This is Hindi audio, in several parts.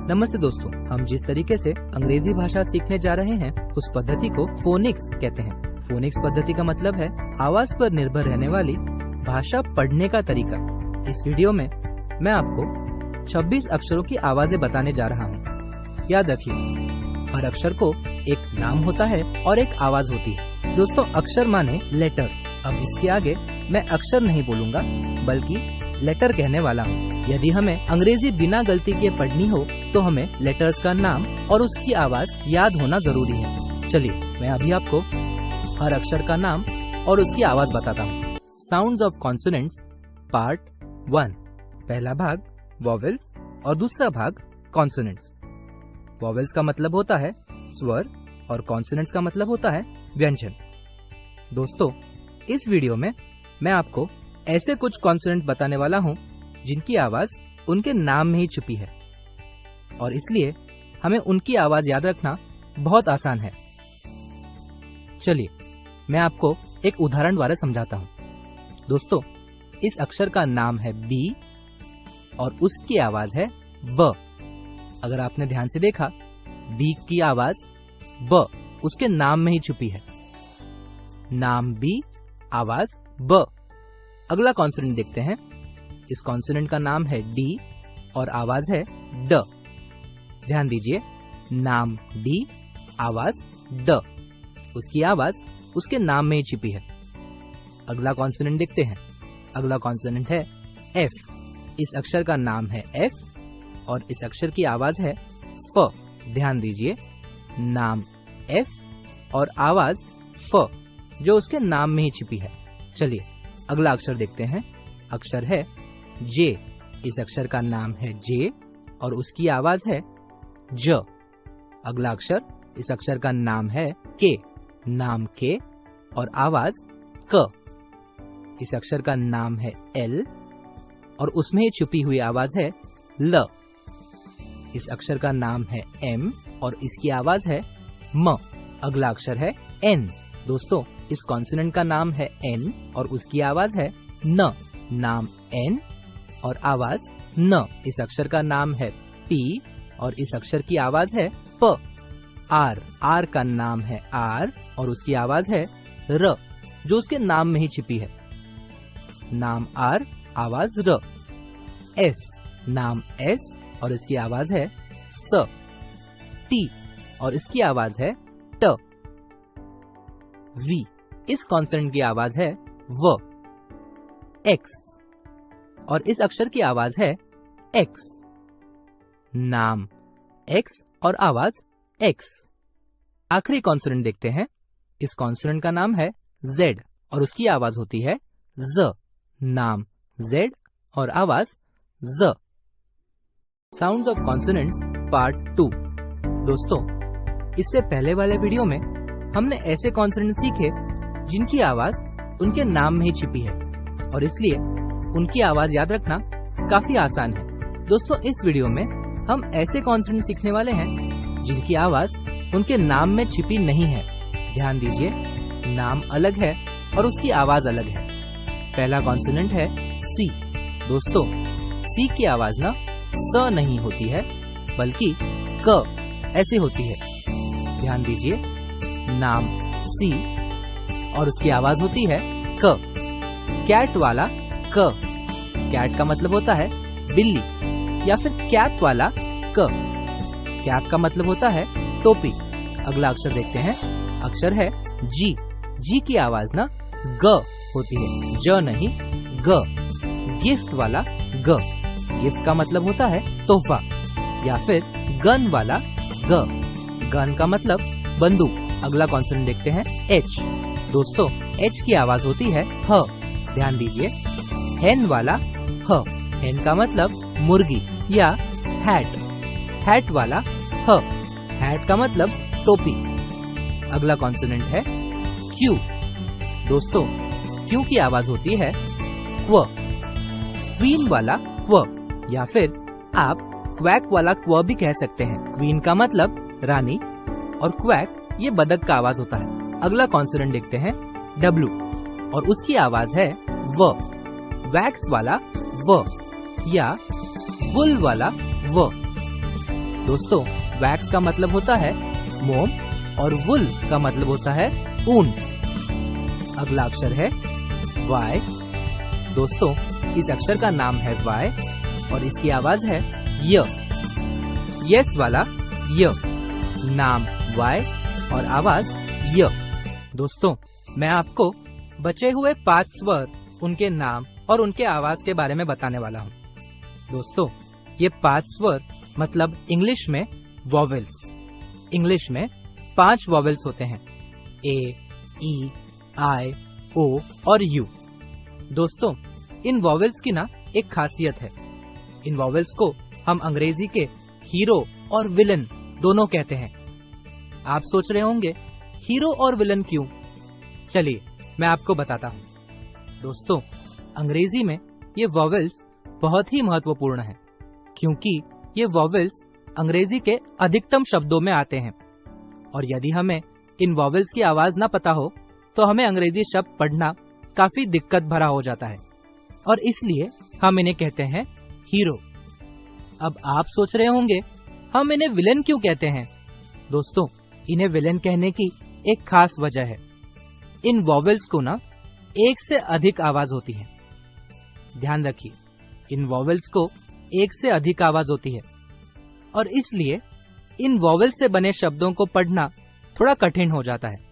नमस्ते दोस्तों, हम जिस तरीके से अंग्रेजी भाषा सीखने जा रहे हैं उस पद्धति को फोनिक्स कहते हैं। फोनिक्स पद्धति का मतलब है आवाज पर निर्भर रहने वाली भाषा पढ़ने का तरीका। इस वीडियो में मैं आपको 26 अक्षरों की आवाजें बताने जा रहा हूँ। याद रखिए, हर अक्षर को एक नाम होता है और एक आवाज होती है। दोस्तों, अक्षर माने लेटर। अब इसके आगे मैं अक्षर नहीं बोलूंगा बल्कि लेटर कहने वाला हूँ। यदि हमें अंग्रेजी बिना गलती के पढ़नी हो तो हमें लेटर्स का नाम और उसकी आवाज याद होना जरूरी है। चलिए, मैं अभी आपको हर अक्षर का नाम और उसकी आवाज बताता हूँ। Sounds of consonants part 1। पहला भाग वॉवेल्स और दूसरा भाग कॉन्सोनेंट्स। वॉवेल्स का मतलब होता है स्वर और कॉन्सोनेंट्स का मतलब होता है व्यंजन। दोस्तों, इस वीडियो में मैं आपको ऐसे कुछ कॉन्सोनेंट बताने वाला हूँ जिनकी आवाज उनके नाम में ही छुपी है और इसलिए हमें उनकी आवाज याद रखना बहुत आसान है। चलिए, मैं आपको एक उदाहरण द्वारा समझाता हूँ। दोस्तों, इस अक्षर का नाम है बी और उसकी आवाज है ब। अगर आपने ध्यान से देखा, बी की आवाज ब उसके नाम में ही छुपी है। नाम बी, आवाज ब। अगला कॉन्सोनेंट देखते हैं। इस कॉन्सोनेंट का नाम है डी और आवाज है ड। ध्यान दीजिए, नाम डी, आवाज ड। उसकी आवाज उसके नाम में ही छिपी है। अगला कॉन्सोनेंट देखते हैं। अगला कॉन्सोनेंट है एफ। इस अक्षर का नाम है एफ और इस अक्षर की आवाज है फ। ध्यान दीजिए, नाम एफ और आवाज फ जो उसके नाम में ही छिपी है। चलिए, अगला अक्षर देखते हैं। अक्षर है जे। इस अक्षर का नाम है जे और उसकी आवाज है ज। अगला अक्षर, इस अक्षर का नाम है के। नाम के और आवाज क। इस अक्षर का नाम है एल और उसमें ही छुपी हुई आवाज है ल। इस अक्षर का नाम है एम और इसकी आवाज है म। अगला अक्षर है एन। दोस्तों, इस कॉन्सोनेंट का नाम है एन और उसकी आवाज है न। नाम एन और आवाज न। इस अक्षर का नाम है पी और इस अक्षर की आवाज है प। आर। आर का नाम है आर और उसकी आवाज है र जो उसके नाम में ही छिपी है। नाम आर, आवाज र। एस। नाम एस और इसकी आवाज है स। टी और इसकी आवाज है ट। वी। इस कॉन्सोनेंट की आवाज है व। एक्स और इस अक्षर की आवाज है एक्स। नाम एक्स और आवाज एक्स। आखिरी कॉन्सोनेंट देखते हैं। इस कॉन्सोनेंट का नाम है जेड और उसकी आवाज होती है ज। नाम जेड और आवाज ज। Sounds of consonants part 2। दोस्तों, इससे पहले वाले वीडियो में हमने ऐसे कॉन्सोनेंट सीखे जिनकी आवाज उनके नाम में ही छिपी है और इसलिए उनकी आवाज याद रखना काफी आसान है। दोस्तों, इस वीडियो में हम ऐसे कॉन्सोनेंट सीखने वाले हैं जिनकी आवाज उनके नाम में छिपी नहीं है। ध्यान दीजिए, नाम अलग है और उसकी आवाज अलग है। पहला कॉन्सोनेंट है सी। दोस्तों, सी की आवाज ना स नहीं होती है बल्कि क ऐसे होती है। ध्यान दीजिए, नाम सी और उसकी आवाज होती है क। कैट वाला क। कैट का मतलब होता है बिल्ली या फिर कैप वाला क। कैप का मतलब होता है टोपी। अगला अक्षर देखते हैं। अक्षर है जी। जी की आवाज ना ग होती है, ज नहीं ग। गिफ्ट वाला ग। गिफ्ट का मतलब होता है तोहफा या फिर गन वाला ग। गन का मतलब बंदूक। अगला कॉन्सोनेंट देखते हैं एच। दोस्तों, एच की आवाज होती है ह। ध्यान दीजिए, हेन वाला ह। हेन का मतलब मुर्गी या हैट। हैट वाला ह। हैट का मतलब टोपी। अगला कॉन्सोनेंट है क्यू। दोस्तों, क्यू की आवाज होती है क्व। क्वीन वाला क्व या फिर आप क्वैक वाला क्व भी कह सकते हैं। क्वीन का मतलब रानी और क्वैक ये बदक का आवाज होता है। अगला कॉन्सोनेंट देखते हैं डब्लू और उसकी आवाज है व। वैक्स वाला व या वुल वाला व। दोस्तों, वैक्स का मतलब होता है मोम और वुल का मतलब होता है ऊन। अगला अक्षर है वाई। दोस्तों, इस अक्षर का नाम है वाई और इसकी आवाज है य। यस वाला य, नाम वाई और आवाज य। दोस्तों, मैं आपको बचे हुए 5 स्वर, उनके नाम और उनके आवाज के बारे में बताने वाला हूँ। दोस्तों, ये 5 स्वर मतलब इंग्लिश में वॉवेल्स। इंग्लिश में 5 वॉवेल्स होते हैं, ए, ई, आई, ओ और यू। दोस्तों, इन वॉवेल्स की ना एक खासियत है। इन वॉवेल्स को हम अंग्रेजी के हीरो और विलन दोनों कहते हैं। आप सोच रहे होंगे हीरो और विलन क्यों? चलिए मैं आपको बताता हूँ। दोस्तों, अंग्रेजी में ये वॉवेल्स बहुत ही महत्वपूर्ण है, क्योंकि ये वॉवेल्स अंग्रेजी के अधिकतम शब्दों में आते हैं और यदि हमें इन वॉवेल्स की आवाज ना पता हो तो हमें अंग्रेजी शब्द पढ़ना काफी दिक्कत भरा हो जाता है और इसलिए हम इन्हें कहते हैं हीरो। अब आप सोच रहे होंगे हम इन्हें विलेन क्यों कहते हैं? दोस्तों, इन्हें विलेन कहने की एक खास वजह है। इन वॉवेल्स को ना एक से अधिक आवाज होती है। ध्यान रखिए, इन वॉवेल्स को एक से अधिक आवाज होती है और इसलिए इन वॉवेल से बने शब्दों को पढ़ना थोड़ा कठिन हो जाता है।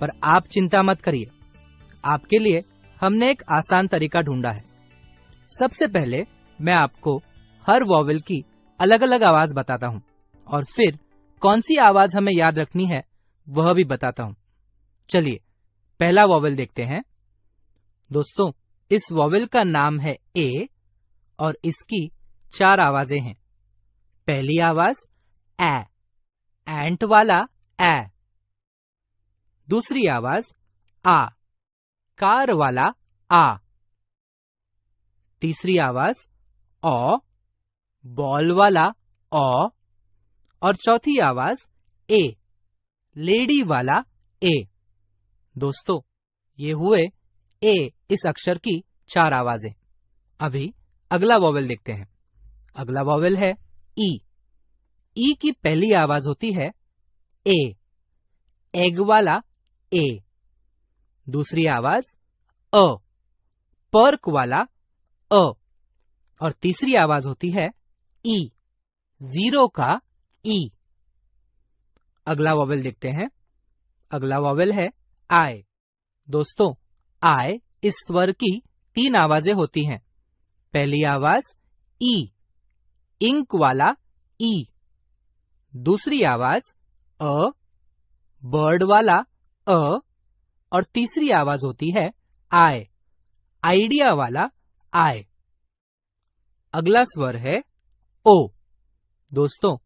पर आप चिंता मत करिए, आपके लिए हमने एक आसान तरीका ढूंढा है। सबसे पहले मैं आपको हर वॉवेल की अलग अलग आवाज बताता हूँ और फिर कौन सी आवाज हमें याद रखनी है वह भी बताता हूँ। चलिए पहला वॉवेल देखते हैं। दोस्तों, इस वॉवेल का नाम है ए और इसकी 4 आवाजें हैं। पहली आवाज ए, एंट वाला ए। दूसरी आवाज आ, कार वाला आ। तीसरी आवाज ओ, बॉल वाला ओ। और चौथी आवाज ए, लेडी वाला ए। दोस्तों, ये हुए ए इस अक्षर की 4 आवाजें। अभी अगला वॉवेल देखते हैं। अगला वॉवेल है ई। ई की पहली आवाज होती है ए, एग वाला ए। दूसरी आवाज अ, पर्क वाला अ। और तीसरी आवाज होती है ई, जीरो का ई। अगला वॉवेल देखते हैं। अगला वॉवेल है आई। दोस्तों, आई इस स्वर की 3 आवाजें होती हैं। पहली आवाज ई, इंक वाला ई। दूसरी आवाज अ, बर्ड वाला अ। और तीसरी आवाज होती है आई, आइडिया वाला आई। अगला स्वर है ओ। दोस्तों,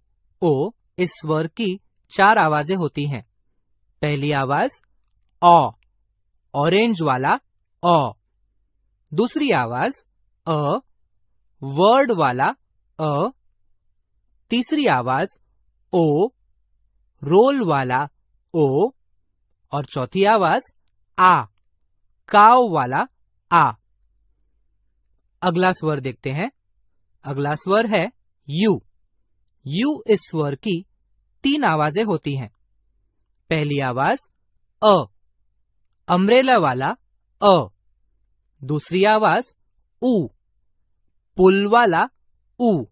ओ इस स्वर की 4 आवाजें होती हैं। पहली आवाज ऑ, ऑरेंज वाला ऑ। दूसरी आवाज अ, वर्ड वाला अ। तीसरी आवाज ओ, रोल वाला ओ। और चौथी आवाज आ, काव वाला आ। अगला स्वर देखते हैं। अगला स्वर है यू। यू इस स्वर की 3 आवाजें होती हैं। पहली आवाज अ, अम्ब्रेला वाला अ। दूसरी आवाज ऊ, पुल वाला ऊ।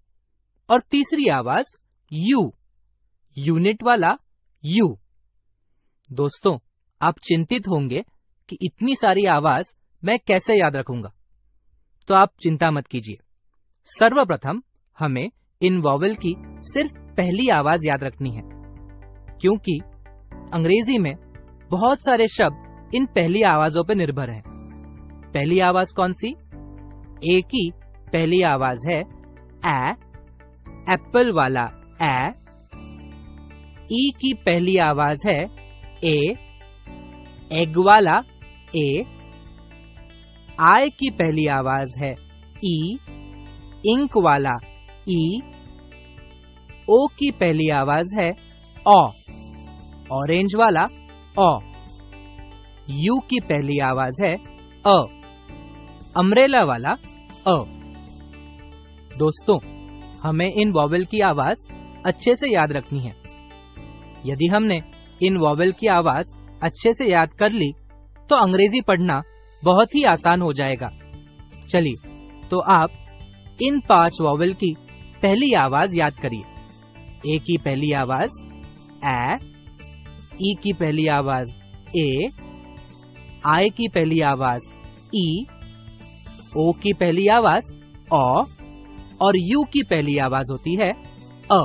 और तीसरी आवाज यू, यूनिट वाला यू। दोस्तों, आप चिंतित होंगे कि इतनी सारी आवाज मैं कैसे याद रखूंगा, तो आप चिंता मत कीजिए। सर्वप्रथम हमें इन वॉवेल की सिर्फ पहली आवाज याद रखनी है, क्योंकि अंग्रेजी में बहुत सारे शब्द इन पहली आवाजों पर निर्भर हैं। पहली आवाज कौन सी? ए की पहली आवाज है ए, एप्पल वाला ए। ई की पहली आवाज है ए, एग वाला ए। आई की पहली आवाज है ई, इंक वाला ई। ओ की पहली आवाज है ओ, ऑरेंज वाला ओ। यू की पहली आवाज है अ, अम्ब्रेला वाला अ। दोस्तों, हमें इन वॉवेल की आवाज अच्छे से याद रखनी है। यदि हमने इन वॉवेल की आवाज अच्छे से याद कर ली तो अंग्रेजी पढ़ना बहुत ही आसान हो जाएगा। चलिए, तो आप इन 5 वॉवेल की पहली आवाज याद करिए। ए की पहली आवाज ए, ई की पहली आवाज ए, आई की पहली आवाज ई, ओ की पहली आवाज औ और यू की पहली आवाज होती है अ।